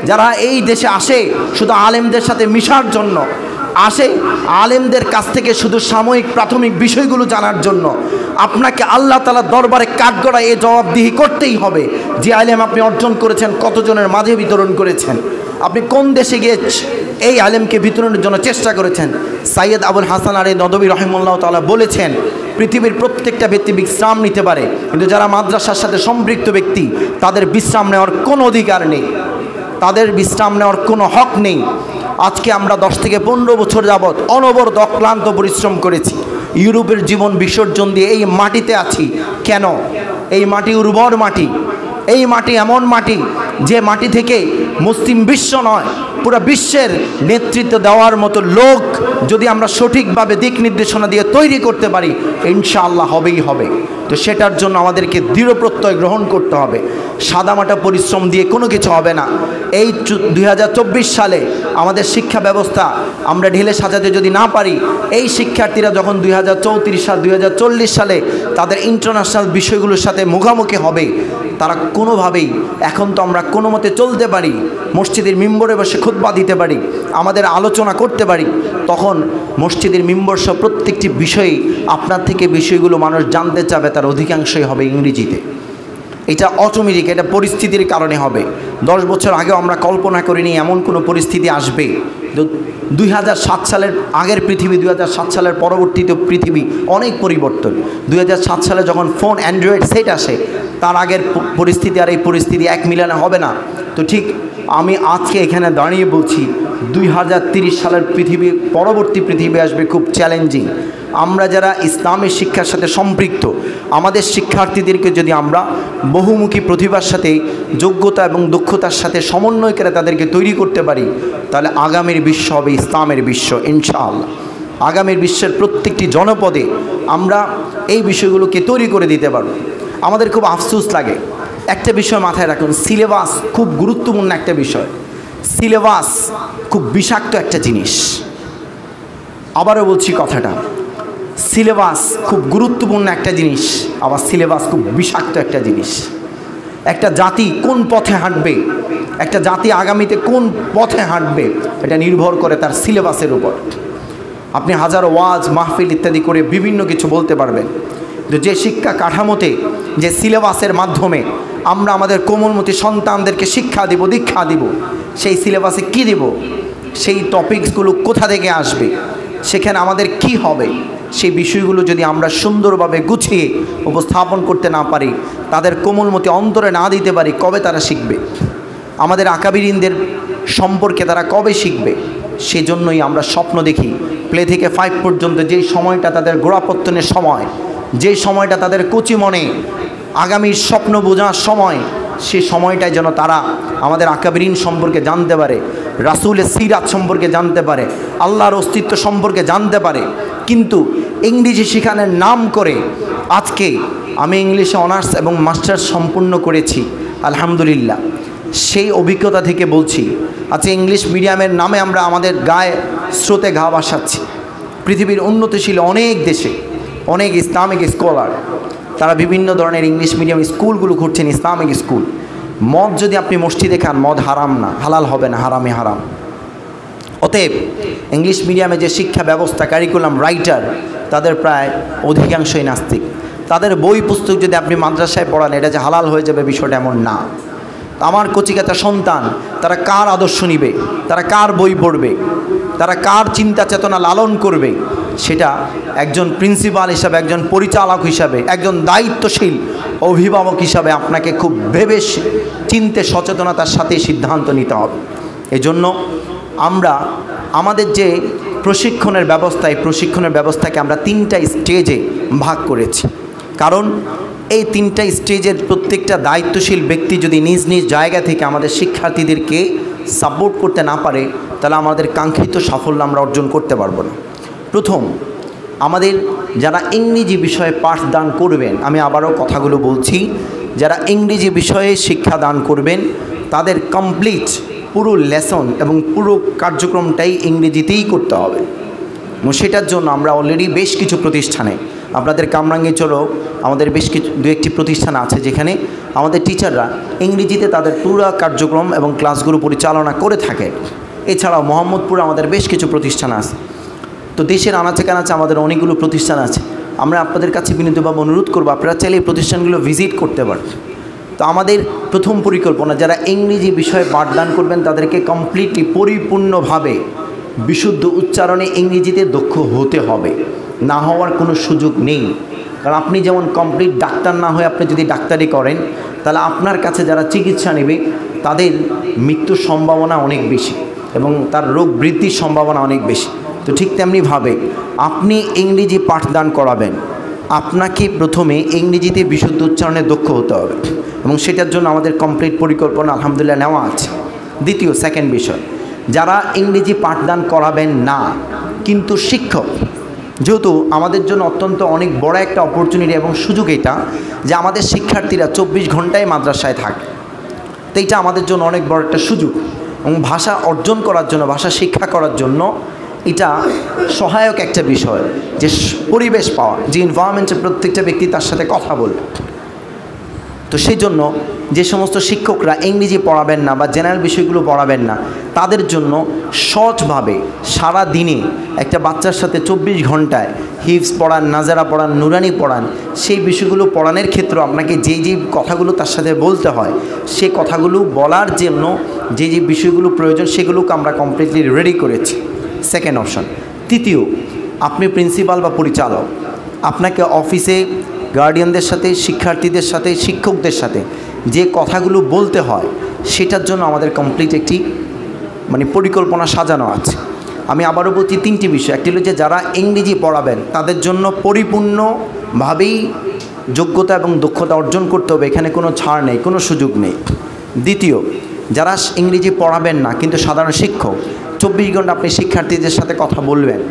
যারা এই দেশে আসে শুধু আলেমদের সাথে মিশার জন্য, আসে আলেমদের কাছ থেকে শুধু সাময়িক প্রাথমিক বিষয়গুলো জানার জন্য। আপনাকে আল্লাহ তাআলার দরবারে কাঠগড়ায় এই জবাবদিহি করতেই হবে যে আলেম আপনি অর্জন করেছেন, কতজনের মাঝে বিতরণ করেছেন, আপনি কোন দেশে গিয়ে এই আলেমকে বিতরণের জন্য চেষ্টা করেছেন। সাইয়্যেদ আবুল হাসান আলী নদভী রাহিমাহুল্লাহ তাআলা বলেছেন, পৃথিবীর প্রত্যেকটা ব্যক্তি বিশ্রাম নিতে পারে, কিন্তু যারা মাদ্রাসার সাথে সম্পৃক্ত ব্যক্তি তাদের বিশ্রাম নেওয়ার কোনো অধিকার নেই, তাদের বিশ্রাম নেওয়ার কোনো হক নেই। আজকে আমরা 10 থেকে 15 বছর যাবৎ অনবরত অক্লান্ত পরিশ্রম করেছি, ইউরোপের জীবন বিসর্জন দিয়ে এই মাটিতে আছি। কেন? এই মাটি উর্বর মাটি, এই মাটি এমন মাটি যে মাটি থেকে মুসলিম বিশ্ব নয় পুরো বিশ্বের নেতৃত্ব দেওয়ার মতো লোক যদি আমরা সঠিকভাবে দিক নির্দেশনা দিয়ে তৈরি করতে পারি, ইনশাআল্লাহ হবেই হবে। তো সেটার জন্য আমাদেরকে দৃঢ় প্রত্যয় গ্রহণ করতে হবে। সাদামাটা পরিশ্রম দিয়ে কোনো কিছু হবে না। এই 2024 সালে আমাদের শিক্ষা ব্যবস্থা আমরা ঢেলে সাজাতে যদি না পারি, এই শিক্ষার্থীরা যখন 2034 সাল 2040 সালে তাদের ইন্টারন্যাশনাল বিষয়গুলোর সাথে মুখোমুখি হবে, তারা কোনোভাবেই, এখন তো আমরা কোনো মতে চলতে পারি, মসজিদের মিম্বরে বসে খুতবা দিতে পারি, আমাদের আলোচনা করতে পারি, তখন মসজিদের মিম্বর সহ প্রত্যেকটি বিষয়ে আপনার থেকে বিষয়গুলো মানুষ জানতে চাবে, তার অধিকাংশই হবে ইংরেজিতে। এটা অটোমেটিক, এটা পরিস্থিতির কারণে হবে। 10 বছর আগেও আমরা কল্পনা করিনি এমন কোনো পরিস্থিতি আসবে। 2007 সালের আগের পৃথিবী, 2007 সালের পরবর্তীতে পৃথিবী অনেক পরিবর্তন। 2007 সালে যখন ফোন অ্যান্ড্রয়েড সেট আসে, তার আগের পরিস্থিতি আর এই পরিস্থিতি এক মিলানে হবে না। তো ঠিক আমি আজকে এখানে দাঁড়িয়ে বলছি 2030 সালের পৃথিবী, পরবর্তী পৃথিবী আসবে খুব চ্যালেঞ্জিং। আমরা যারা ইসলামের শিক্ষার সাথে সম্পৃক্ত, আমাদের শিক্ষার্থীদেরকে যদি আমরা বহুমুখী প্রতিভার সাথে, যোগ্যতা এবং দক্ষতার সাথে সমন্বয় করে তাদেরকে তৈরি করতে পারি, তাহলে আগামীর বিশ্ব হবে ইসলামের বিশ্ব ইনশাআল্লাহ। আগামীর বিশ্বের প্রত্যেকটি জনপদে আমরা এই বিষয়গুলোকে তৈরি করে দিতে পারব। আমাদের খুব আফসোস লাগে, একটা বিষয় মাথায় রাখুন, সিলেবাস খুব গুরুত্বপূর্ণ একটা বিষয়। সিলেবাস খুব বিষাক্ত একটা জিনিস। আবারও বলছি কথাটা, সিলেবাস খুব গুরুত্বপূর্ণ একটা জিনিস, আবার সিলেবাস খুব বিষাক্ত একটা জিনিস। একটা জাতি কোন পথে হাঁটবে, একটা জাতি আগামীতে কোন পথে হাঁটবে, এটা নির্ভর করে তার সিলেবাসের উপর। আপনি হাজারো ওয়াজ মাহফিল ইত্যাদি করে বিভিন্ন কিছু বলতে পারবেন, কিন্তু যে শিক্ষা কাঠামোতে, যে সিলেবাসের মাধ্যমে আমরা আমাদের কোমলমতি সন্তানদেরকে শিক্ষা দিব, দীক্ষা দিব, সেই সিলেবাসে কি দিব, সেই টপিকসগুলো কোথা থেকে আসবে, সেখানে আমাদের কি হবে, সেই বিষয়গুলো যদি আমরা সুন্দরভাবে গুছিয়ে উপস্থাপন করতে না পারি, তাদের কোমলমতি অন্তরে না দিতে পারি, কবে তারা শিখবে? আমাদের আকাবিরিনদের সম্পর্কে তারা কবে শিখবে? সেজন্যই আমরা স্বপ্ন দেখি প্লে থেকে 5 পর্যন্ত যেই সময়টা তাদের গোড়াপত্তনের সময়, যেই সময়টা তাদের কচি মনে আগামীর স্বপ্ন বোঝার সময়, সে সময়টায় যেন তারা আমাদের আকাবিরিন সম্পর্কে জানতে পারে, রাসূলের সিরাত সম্পর্কে জানতে পারে, আল্লাহর অস্তিত্ব সম্পর্কে জানতে পারে। কিন্তু ইংরেজি শেখানোর নাম করে, আজকে আমি ইংলিশে অনার্স এবং মাস্টার্স সম্পূর্ণ করেছি আলহামদুলিল্লাহ, সেই অভিজ্ঞতা থেকে বলছি। আজকে ইংলিশ মিডিয়ামের নামে আমরা আমাদের গায়ে স্রোতে ঘা ভাসাচ্ছি। পৃথিবীর উন্নতিশীল অনেক দেশে অনেক ইসলামিক স্কলার, তারা বিভিন্ন ধরনের ইংলিশ মিডিয়াম স্কুলগুলো করছেন, ইসলামিক স্কুল। মদ যদি আপনি মসজিদে খান, মদ হারাম না, হালাল হবে না, হারামে হারাম। অতএব ইংলিশ মিডিয়ামে যে শিক্ষা ব্যবস্থা, কারিকুলাম রাইটার, তাদের প্রায় অধিকাংশই নাস্তিক। তাদের বই পুস্তক যদি আপনি মাদ্রাসায় পড়ান, এটা যে হালাল হয়ে যাবে বিষয়টা এমন না। আমার কচিকাতা সন্তান, তারা কার আদর্শ নিবে, তারা কার বই পড়বে, তারা কার চিন্তা চেতনা লালন করবে, সেটা একজন প্রিন্সিপাল হিসাবে, একজন পরিচালক হিসাবে, একজন দায়িত্বশীল অভিভাবক হিসাবে আপনাকে খুব ভেবে চিন্তে সচেতনতার সাথে সিদ্ধান্ত নিতে হবে। এজন্য আমরা আমাদের যে প্রশিক্ষণের ব্যবস্থা, এই প্রশিক্ষণের ব্যবস্থাকে আমরা 3টা স্টেজে ভাগ করেছি। কারণ এই 3টা স্টেজের প্রত্যেকটা দায়িত্বশীল ব্যক্তি যদি নিজ নিজ জায়গা থেকে আমাদের শিক্ষার্থীদেরকে সাপোর্ট করতে না পারে, তাহলে আমাদের কাঙ্ক্ষিত সাফল্য আমরা অর্জন করতে পারবো না। প্রথম, আমাদের যারা ইংরেজি বিষয়ে পাঠদান করবেন, আমি আবারও কথাগুলো বলছি, যারা ইংরেজি বিষয়ে শিক্ষা দান করবেন, তাদের কমপ্লিট পুরো লেসন এবং পুরো কার্যক্রমটাই ইংরেজিতেই করতে হবে। এবং সেটার জন্য আমরা অলরেডি বেশ কিছু প্রতিষ্ঠানে, আপনাদের কামরাঙ্গীরচরও আমাদের বেশ কিছু 2-1টি প্রতিষ্ঠান আছে যেখানে আমাদের টিচাররা ইংরেজিতে তাদের পুরো কার্যক্রম এবং ক্লাসগুলো পরিচালনা করে থাকে। এছাড়াও মোহাম্মদপুর আমাদের বেশ কিছু প্রতিষ্ঠান আছে। তো দেশের আনাচে কানাচে আমাদের অনেকগুলো প্রতিষ্ঠান আছে। আমরা আপনাদের কাছে বিনীতভাবে অনুরোধ করবো, আপনারা চাইলে এই প্রতিষ্ঠানগুলো ভিজিট করতে পারেন। তো আমাদের প্রথম পরিকল্পনা, যারা ইংরেজি বিষয়ে পাঠদান করবেন তাদেরকে কমপ্লিটলি পরিপূর্ণভাবে বিশুদ্ধ উচ্চারণে ইংরেজিতে দক্ষ হতে হবে, না হওয়ার কোনো সুযোগ নেই। কারণ আপনি যেমন কমপ্লিট ডাক্তার না হয়ে আপনি যদি ডাক্তারি করেন, তাহলে আপনার কাছে যারা চিকিৎসা নেবে তাদের মৃত্যুর সম্ভাবনা অনেক বেশি এবং তার রোগ বৃদ্ধির সম্ভাবনা অনেক বেশি। তো ঠিক তেমনিভাবে আপনি ইংরেজি পাঠদান করাবেন, আপনাকে প্রথমে ইংরেজিতে বিশুদ্ধ উচ্চারণে দক্ষ হতে হবে এবং সেটার জন্য আমাদের কমপ্লিট পরিকল্পনা আলহামদুলিল্লাহ নেওয়া আছে। দ্বিতীয় সেকেন্ড বিষয়, যারা ইংরেজি পাঠদান করাবেন না কিন্তু শিক্ষক, যেহেতু আমাদের জন্য অত্যন্ত অনেক বড় একটা অপরচুনিটি এবং সুযোগ এটা যে আমাদের শিক্ষার্থীরা 24 ঘন্টায় মাদ্রাসায় থাকে, তো এইটা আমাদের জন্য অনেক বড় একটা সুযোগ এবং ভাষা অর্জন করার জন্য, ভাষা শিক্ষা করার জন্য এটা সহায়ক একটা বিষয় যে পরিবেশ পাওয়া, যে এনভায়রনমেন্টে প্রত্যেকটা ব্যক্তি তার সাথে কথা বলবে। তো সেই জন্য যে সমস্ত শিক্ষকরা ইংরেজি পড়াবেন না বা জেনারেল বিষয়গুলো পড়াবেন না, তাদের জন্য সহজভাবে সারা দিনে একটা বাচ্চার সাথে 24 ঘন্টায় হিফজ পড়ান, নাজারা পড়ান, নুরানি পড়ান, সেই বিষয়গুলো পড়ানোর ক্ষেত্রে আপনাকে যে কথাগুলো তার সাথে বলতে হয়, সেই কথাগুলো বলার জন্য যে বিষয়গুলো প্রয়োজন সেগুলোকে আমরা কমপ্লিটলি রেডি করেছি। Second option. তৃতীয়, আপনি প্রিন্সিপাল বা পরিচালক, আপনাকে অফিসে গার্ডিয়ানদের সাথে, শিক্ষার্থীদের সাথে, শিক্ষকদের সাথে যে কথাগুলো বলতে হয় সেটার জন্য আমাদের কমপ্লিট একটি পরিকল্পনা সাজানো আছে। আমি আবারও বলছি 3টি বিষয়। একটি হলো যে যারা ইংরেজি পড়াবেন তাদের জন্য পরিপূর্ণভাবেই যোগ্যতা এবং দক্ষতা অর্জন করতে হবে, এখানে কোনো ছাড় নেই, কোনো সুযোগ নেই। দ্বিতীয়, যারা ইংরেজি পড়াবেন না কিন্তু সাধারণ শিক্ষক, 24 ঘন্টা আপনি শিক্ষার্থীদের সাথে কথা বলবেন,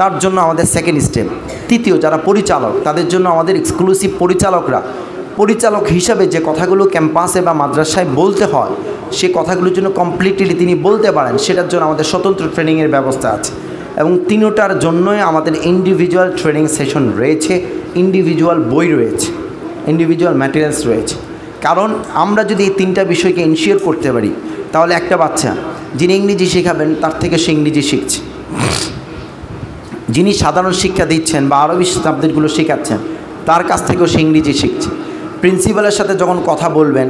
তার জন্য আমাদের সেকেন্ড স্টেপ। তৃতীয়, যারা পরিচালক, তাদের জন্য আমাদের এক্সক্লুসিভ পরিচালক হিসাবে যে কথাগুলো ক্যাম্পাসে বা মাদ্রাসায় বলতে হয় সে কথাগুলোর জন্য কমপ্লিটলি তিনি বলতে পারেন, সেটার জন্য আমাদের স্বতন্ত্র ট্রেনিংয়ের ব্যবস্থা আছে। এবং তিনটার জন্যই আমাদের ইন্ডিভিজুয়াল ট্রেনিং সেশন রয়েছে, ইন্ডিভিজুয়াল বই রয়েছে, ইন্ডিভিজুয়াল ম্যাটেরিয়ালস রয়েছে। কারণ আমরা যদি এই 3টা বিষয়কে ইনশিওর করতে পারি তাহলে একটা বাচ্চা যিনি ইংরেজি শেখাবেন তার থেকে সে ইংরেজি শিখছে, যিনি সাধারণ শিক্ষা দিচ্ছেন বা আরবি সাবজেক্টগুলো শেখাচ্ছেন তার কাছ থেকেও সে ইংরেজি শিখছে, প্রিন্সিপালের সাথে যখন কথা বলবেন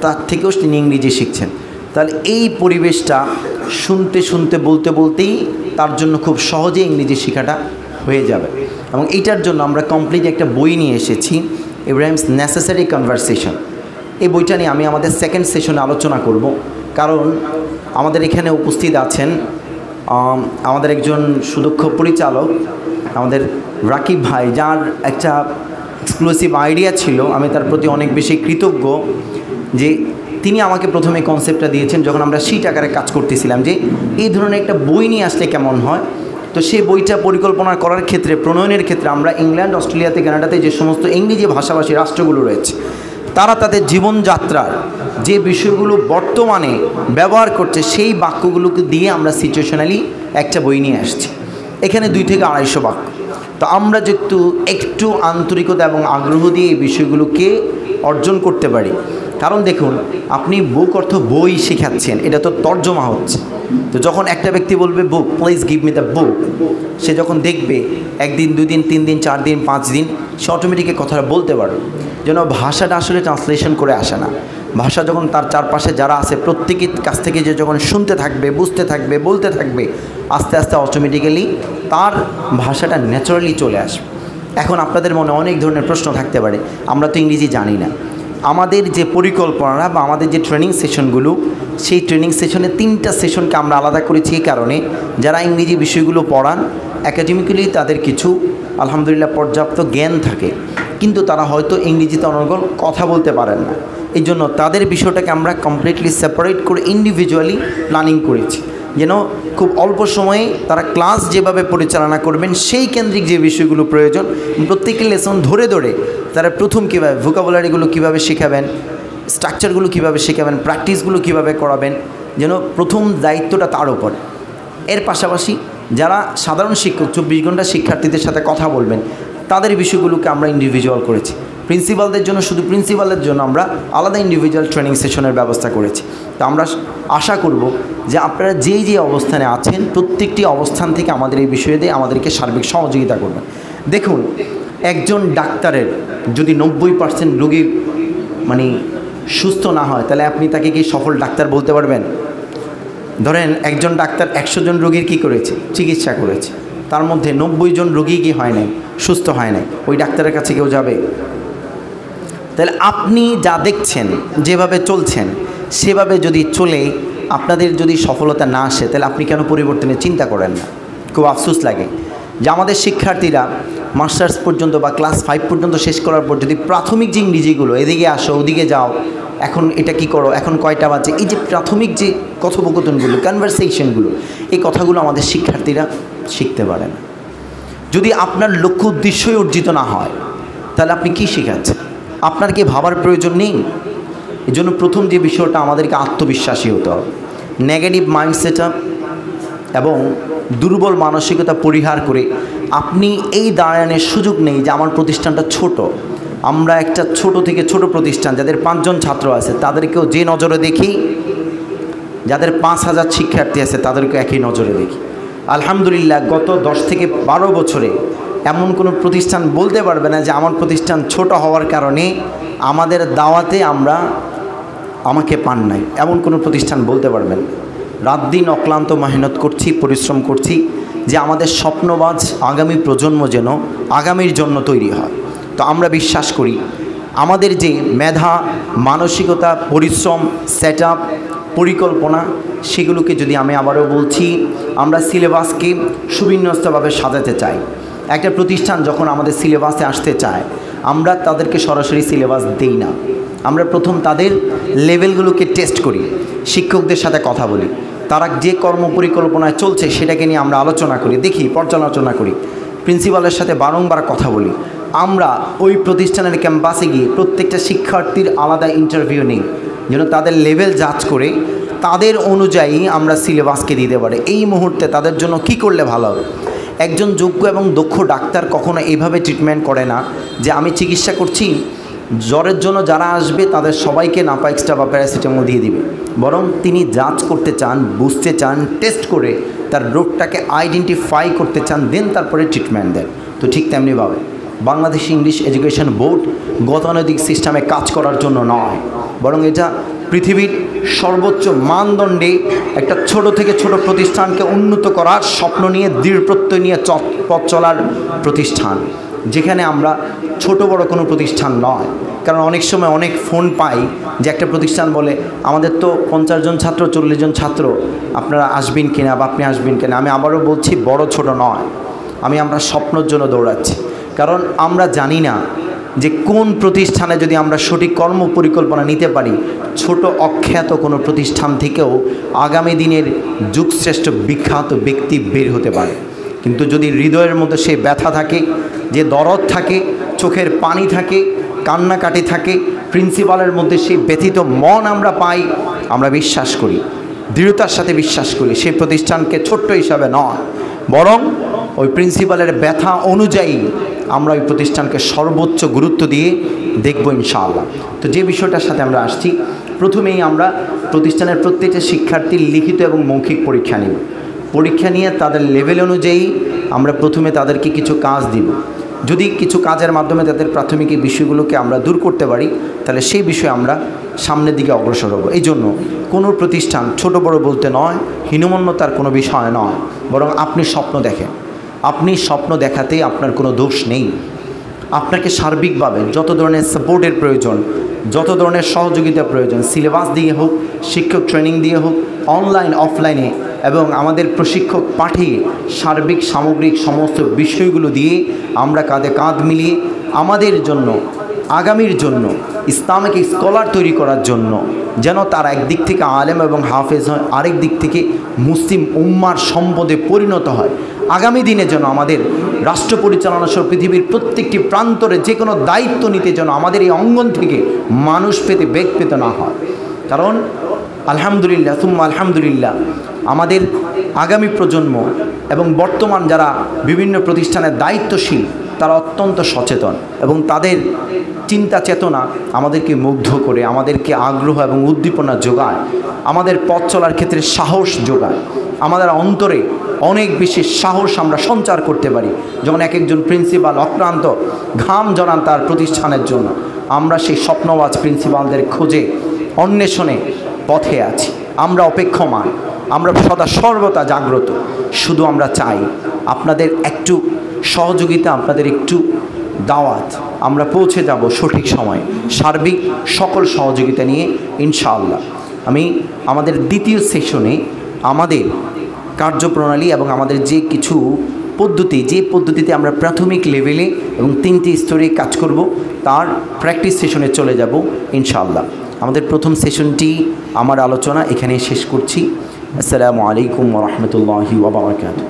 তার থেকেও তিনি ইংরেজি শিখছেন। তাহলে এই পরিবেশটা শুনতে শুনতে বলতে বলতেই তার জন্য খুব সহজে ইংরেজি শেখাটা হয়ে যাবে। এবং এইটার জন্য আমরা কমপ্লিট একটা বই নিয়ে এসেছি, ইব্রাহিমস নেসেসারি কনভারসেশন। এই বইটা নিয়ে আমি আমাদের সেকেন্ড সেশনে আলোচনা করব, কারণ আমাদের এখানে উপস্থিত আছেন আমাদের একজন সুদক্ষ পরিচালক, আমাদের রাকিব ভাই, যার একটা এক্সক্লুসিভ আইডিয়া ছিল। আমি তার প্রতি অনেক বেশি কৃতজ্ঞ যে তিনি আমাকে প্রথমে কনসেপ্টটা দিয়েছেন যখন আমরা শীট আকারে কাজ করতেছিলাম যে এই ধরনের একটা বই নিয়ে আসলে কেমন হয়। তো সেই বইটা পরিকল্পনা করার ক্ষেত্রে, প্রণয়নের ক্ষেত্রে আমরা ইংল্যান্ড, অস্ট্রেলিয়াতে, কানাডাতে যে সমস্ত ইংরেজি ভাষাভাষী রাষ্ট্রগুলো রয়েছে তারা তাদের জীবনযাত্রার যে বিষয়গুলো বর্তমানে ব্যবহার করছে সেই বাক্যগুলোকে দিয়ে আমরা সিচুয়েশনালি একটা বই নিয়ে আসছি। এখানে 2 থেকে 250 বাক্য। তো আমরা যেহেতু একটু আন্তরিকতা এবং আগ্রহ দিয়ে এই বিষয়গুলোকে অর্জন করতে পারি, কারণ দেখুন আপনি বুক অর্থ বই শেখাচ্ছেন, এটা তো তর্জমা হচ্ছে। তো যখন একটা ব্যক্তি বলবে book, please give me the book, সে যখন দেখবে 1 দিন, 2 দিন, 3 দিন, 4 দিন, 5 দিন, সে অটোমেটিক কথাটা বলতে পারবে। যেন ভাষাটা আসলে ট্রান্সলেশন করে আসে না, ভাষা যখন তার চারপাশে যারা আছে প্রত্যেকের কাছ থেকে যে যখন শুনতে থাকবে, বুঝতে থাকবে, বলতে থাকবে, আস্তে আস্তে অটোমেটিক্যালি তার ভাষাটা ন্যাচারালি চলে আসবে। এখন আপনাদের মনে অনেক ধরনের প্রশ্ন থাকতে পারে, আমরা তো ইংরেজি জানি না। আমাদের যে পরিকল্পনা বা আমাদের যে ট্রেনিং সেশনগুলো, সেই ট্রেনিং সেশনে 3টা সেশনকে আমরা আলাদা করেছি এই কারণে, যারা ইংরেজি বিষয়গুলো পড়ান একাডেমিক্যালি তাদের কিছু আলহামদুলিল্লাহ পর্যাপ্ত জ্ঞান থাকে, কিন্তু তারা হয়তো ইংরেজিতে অনর্গল কথা বলতে পারেন না। এই জন্য তাদের বিষয়টাকে আমরা কমপ্লিটলি সেপারেট করে ইন্ডিভিজুয়ালি প্ল্যানিং করেছি, যেন খুব অল্প সময়ে তারা ক্লাস যেভাবে পরিচালনা করবেন সেই কেন্দ্রিক যে বিষয়গুলো প্রয়োজন, প্রত্যেকটি লেসন ধরে ধরে তারা প্রথম কীভাবে ভোকাবুলারিগুলো কীভাবে শেখাবেন, স্ট্রাকচারগুলো কীভাবে শেখাবেন, প্র্যাকটিসগুলো কীভাবে করাবেন, যেন প্রথম দায়িত্বটা তার উপর। এর পাশাপাশি যারা সাধারণ শিক্ষক 24 ঘন্টা শিক্ষার্থীদের সাথে কথা বলবেন তাদের বিষয়গুলোকে আমরা ইন্ডিভিজুয়াল করেছি। প্রিন্সিপালদের জন্য, শুধু প্রিন্সিপালদের জন্য আমরা আলাদা ইন্ডিভিজুয়াল ট্রেনিং সেশনের ব্যবস্থা করেছি। তো আমরা আশা করব যে আপনারা যেই যে অবস্থানে আছেন প্রত্যেকটি অবস্থান থেকে আমাদের এই বিষয়ে দিয়ে আমাদেরকে সার্বিক সহযোগিতা করবেন। দেখুন, একজন ডাক্তারের যদি 90% রোগী সুস্থ না হয় তাহলে আপনি তাকে কি সফল ডাক্তার বলতে পারবেন? ধরেন একজন ডাক্তার 100 জন রোগীর কী করেছে, চিকিৎসা করেছে, তার মধ্যে 90 জন রোগী কি হয় নাই, সুস্থ হয় নাই, ওই ডাক্তারের কাছে কেউ যাবে? তাহলে আপনি যা দেখছেন, যেভাবে চলছেন সেভাবে যদি চলে আপনাদের যদি সফলতা না আসে তাহলে আপনি কেন পরিবর্তনের চিন্তা করেন না? খুব আফসোস লাগে যে আমাদের শিক্ষার্থীরা মাস্টার্স পর্যন্ত বা ক্লাস 5 পর্যন্ত শেষ করার পর যদি প্রাথমিক যে ইংরেজিগুলো, এদিকে আসো ওদিকে যাও, এখন এটা কি করো, এখন কয়টা বাজে, এই যে প্রাথমিক যে কথোপকথনগুলো, কনভারসেশনগুলো, এই কথাগুলো আমাদের শিক্ষার্থীরা শিখতে পারে না। যদি আপনার লক্ষ্য উদ্দেশ্যই অর্জিত না হয়, তাহলে আপনি কি শেখাচ্ছেন? আপনার কি ভাবার প্রয়োজন নেই? এই জন্য প্রথম যে বিষয়টা, আমাদেরকে আত্মবিশ্বাসী হতে হবে। নেগেটিভ মাইন্ডসেট এবং দুর্বল মানসিকতা পরিহার করে আপনি এই দাঁড়ানোর সুযোগ নেই যে আমার প্রতিষ্ঠানটা ছোট। আমরা একটা ছোট থেকে ছোট প্রতিষ্ঠান, যাদের 5 জন ছাত্র আছে তাদেরকেও যে নজরে দেখি, যাদের 5000 শিক্ষার্থী আছে তাদেরকেও একই নজরে দেখি। আলহামদুলিল্লাহ গত 10 থেকে 12 বছরে এমন কোনো প্রতিষ্ঠান বলতে পারবে না যে আমার প্রতিষ্ঠান ছোট হওয়ার কারণে আমাদের দাওয়াতে আমাকে পান নাই, এমন কোনো প্রতিষ্ঠান বলতে পারবেন। রাত দিন অক্লান্ত মেহনত করছি, পরিশ্রম করছি যে আমাদের স্বপ্নবাজ আগামী প্রজন্ম যেন আগামীর জন্য তৈরি হয়। তো আমরা বিশ্বাস করি আমাদের যে মেধা, মানসিকতা, পরিশ্রম, সেটআপ, পরিকল্পনা, সেগুলোকে যদি আমি আবারও বলছি, আমরা সিলেবাসকে সুবিন্যস্তভাবে সাজাতে চাই। একটা প্রতিষ্ঠান যখন আমাদের সিলেবাসে আসতে চায়, আমরা তাদেরকে সরাসরি সিলেবাস দেই না। আমরা প্রথম তাদের লেভেলগুলোকে টেস্ট করি, শিক্ষকদের সাথে কথা বলি, তারা যে কর্ম পরিকল্পনায় চলছে সেটাকে নিয়ে আমরা আলোচনা করি, দেখি, পর্যালোচনা করি, প্রিন্সিপালের সাথে বারংবার কথা বলি। আমরা ওই প্রতিষ্ঠানের ক্যাম্পাসে গিয়ে প্রত্যেকটা শিক্ষার্থীর আলাদা ইন্টারভিউ নিই, যেন তাদের লেভেল জাজ করে তাদের অনুযায়ী আমরা সিলেবাসকে দিতে পারি। এই মুহূর্তে তাদের জন্য কি করলে ভালো হবে? একজন যোগ্য এবং দক্ষ ডাক্তার কখনো এইভাবে ট্রিটমেন্ট করে না যে আমি চিকিৎসা করছি, জ্বরের জন্য যারা আসবে তাদের সবাইকে নাপা এক্সট্রা বা প্যারাসিটামল দিয়ে দিবে। বরং তিনি জাজ করতে চান, বুঝতে চান, টেস্ট করে তার রোগটাকে আইডেন্টিফাই করতে চান, দেন তারপরে ট্রিটমেন্ট দেন। তো ঠিক তেমনিভাবে বাংলাদেশ ইংলিশ এডুকেশন বোর্ড গতানুগতিক সিস্টেমে কাজ করার জন্য নয়, বরং এটা পৃথিবীর সর্বোচ্চ মানদণ্ডে একটা ছোট থেকে ছোট প্রতিষ্ঠানকে উন্নত করার স্বপ্ন নিয়ে, দৃঢ় প্রত্যয় নিয়ে পথ চলার প্রতিষ্ঠান, যেখানে আমরা ছোট বড় কোনো প্রতিষ্ঠান নয়। কারণ অনেক সময় অনেক ফোন পাই যে একটা প্রতিষ্ঠান বলে আমাদের তো 50 জন ছাত্র, 40 জন ছাত্র, আপনারা আসবেন কিনা বা আপনি আসবেন কিনা। আমি আবারও বলছি, বড় ছোট নয়, আমরা স্বপ্নের জন্য দৌড়াচ্ছি। কারণ আমরা জানি না যে কোন প্রতিষ্ঠানে যদি আমরা সঠিক কর্ম পরিকল্পনা নিতে পারি, ছোট অখ্যাত কোনো প্রতিষ্ঠান থেকেও আগামী দিনের যুগশ্রেষ্ঠ বিখ্যাত ব্যক্তি বের হতে পারে। কিন্তু যদি হৃদয়ের মধ্যে সেই ব্যথা থাকে, যে দরদ থাকে, চোখের পানি থাকে, কান্নাকাটি থাকে, প্রিন্সিপালের মধ্যে সেই ব্যথিত মন আমরা পাই, আমরা বিশ্বাস করি, দৃঢ়তার সাথে বিশ্বাস করি, সেই প্রতিষ্ঠানকে ছোট্ট হিসাবে নয়, বরং ওই প্রিন্সিপালের ব্যথা অনুযায়ী আমরা ওই প্রতিষ্ঠানকে সর্বোচ্চ গুরুত্ব দিয়ে দেখব ইনশাআল্লাহ। তো যে বিষয়টার সাথে আমরা আসছি, প্রথমেই আমরা প্রতিষ্ঠানের প্রত্যেকটা শিক্ষার্থীর লিখিত এবং মৌখিক পরীক্ষা নিব। পরীক্ষা নিয়ে তাদের লেভেল অনুযায়ী আমরা প্রথমে তাদেরকে কিছু কাজ দিব। যদি কিছু কাজের মাধ্যমে তাদের প্রাথমিক এই বিষয়গুলোকে আমরা দূর করতে পারি, তাহলে সেই বিষয়ে আমরা সামনের দিকে অগ্রসর হব। এই জন্য কোনো প্রতিষ্ঠান ছোট বড় বলতে নয়, হীনমন্যতার কোনো বিষয় নয়, বরং আপনি স্বপ্ন দেখেন। আপনি স্বপ্ন দেখাতে আপনার কোনো দোষ নেই। আপনাকে সার্বিকভাবে যত ধরনের সাপোর্টের প্রয়োজন, যত ধরনের সহযোগিতা প্রয়োজন, সিলেবাস দিয়ে হোক, শিক্ষক ট্রেনিং দিয়ে হোক, অনলাইন অফলাইনে, এবং আমাদের প্রশিক্ষক পাঠিয়ে সার্বিক সামগ্রিক সমস্ত বিষয়গুলো দিয়ে আমরা কাঁধে কাঁধ মিলিয়ে আমাদের জন্য, আগামীর জন্য ইসলামিক স্কলার তৈরি করার জন্য, যেন তার একদিক থেকে আলেম এবং হাফেজ হয়, আরেক দিক থেকে মুসলিম উম্মার সম্পদে পরিণত হয়। আগামী দিনে যেন আমাদের রাষ্ট্র পরিচালনা সহ পৃথিবীর প্রত্যেকটি প্রান্তরে যে কোনো দায়িত্ব নিতে যেন আমাদের এই অঙ্গন থেকে মানুষ পেতে বেগ পেতে না হয়। কারণ আলহামদুলিল্লাহ সুম্মা আলহামদুলিল্লাহ, আমাদের আগামী প্রজন্ম এবং বর্তমান যারা বিভিন্ন প্রতিষ্ঠানের দায়িত্বশীল, তারা অত্যন্ত সচেতন এবং তাদের চিন্তা চেতনা আমাদেরকে মুগ্ধ করে, আমাদেরকে আগ্রহ এবং উদ্দীপনা যোগায়, আমাদের পথ চলার ক্ষেত্রে সাহস যোগায়। আমাদের অন্তরে অনেক বেশি সাহস আমরা সঞ্চার করতে পারি। যখন এক একজন প্রিন্সিপাল অক্লান্ত ঘাম জড়ান তার প্রতিষ্ঠানের জন্য, আমরা সেই স্বপ্নবাজ প্রিন্সিপালদের খোঁজে অন্বেষণে পথে আছি। আমরা অপেক্ষমান, আমরা সদা সর্বদা জাগ্রত। শুধু আমরা চাই আপনাদের একটু সহযোগিতা, আপনাদের একটু দাওয়াত, আমরা পৌঁছে যাব সঠিক সময়ে সার্বিক সকল সহযোগিতা নিয়ে ইনশাআল্লাহ। আমি আমাদের দ্বিতীয় সেশনে আমাদের কার্যপ্রণালী এবং আমাদের যে কিছু পদ্ধতি, যে পদ্ধতিতে আমরা প্রাথমিক লেভেলে এবং 3টি স্তরে কাজ করব, তার প্র্যাকটিস সেশনে চলে যাব ইনশাআল্লাহ। আমাদের প্রথম সেশনটি আমার আলোচনা এখানে শেষ করছি। আসসালামু আলাইকুম ওয়া রাহমাতুল্লাহি ওয়া বারাকাতুহু।